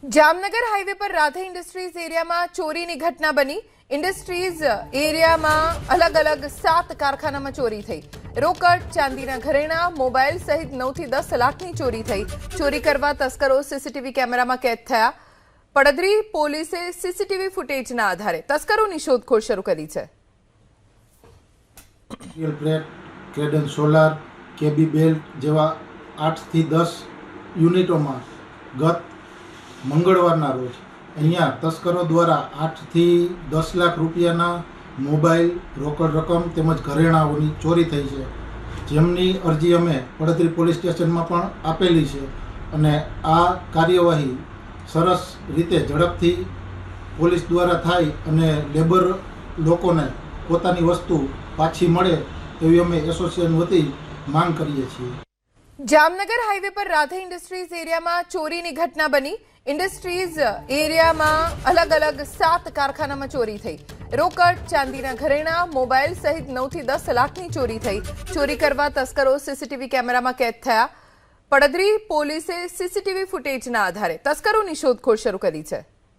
Jamnagar highway પર Radhe industries એરિયામાં ચોરીની ઘટના બની। ઇન્ડસ્ટ્રીઝ એરિયામાં અલગ અલગ 7 કારખાનામાં ચોરી થઈ। રોકડ, ચાંદીના ઘરેણા, મોબાઈલ સહિત 9 થી 10 લાખની ચોરી થઈ। ચોરી કરવા તસ્કરો સીસીટીવી કેમેરામાં કેદ થયા। પડદરી પોલીસે સીસીટીવી ફૂટેજના આધારે તસ્કરોની શોધખોળ શરૂ કરી છે। ક્રેડન સોલાર, કેબી બેલ્ટ જેવા 8 થી 10 યુનિટોમાં ગત મંગળવારના રોજ અહીંયા તસ્કરો દ્વારા 8 થી 10 લાખ રૂપિયાના મોબાઈલ, રોકડ રકમ તેમજ ઘરેણાઓની ચોરી થઈ છે, જેમની અરજી અમે પડદરી પોલીસ સ્ટેશનમાં પણ આપેલી છે અને આ કાર્યવાહી સરસ રીતે ઝડપથી પોલીસ દ્વારા થાય અને લેબર લોકોને પોતાની વસ્તુ પાછી મળે એવી અમે એસોસિએશન વતી માંગ કરીએ છીએ। જામનગર હાઈવે પર રાધે ઇન્ડસ્ટ્રીઝ એરિયામાં ચોરીની ઘટના બની। ઇન્ડસ્ટ્રીઝ એરિયામાં અલગ અલગ 7 કારખાનામાં ચોરી થઈ। રોકડ, ચાંદીના ઘરેણા, મોબાઈલ સહિત 9 થી 10 લાખની ચોરી થઈ। ચોરી કરવા તસ્કરો સીસીટીવી કેમેરામાં કેદ થયા। પડદરી પોલીસે સીસીટીવી ફૂટેજના આધારે તસ્કરોની શોધખોળ શરૂ કરી છે।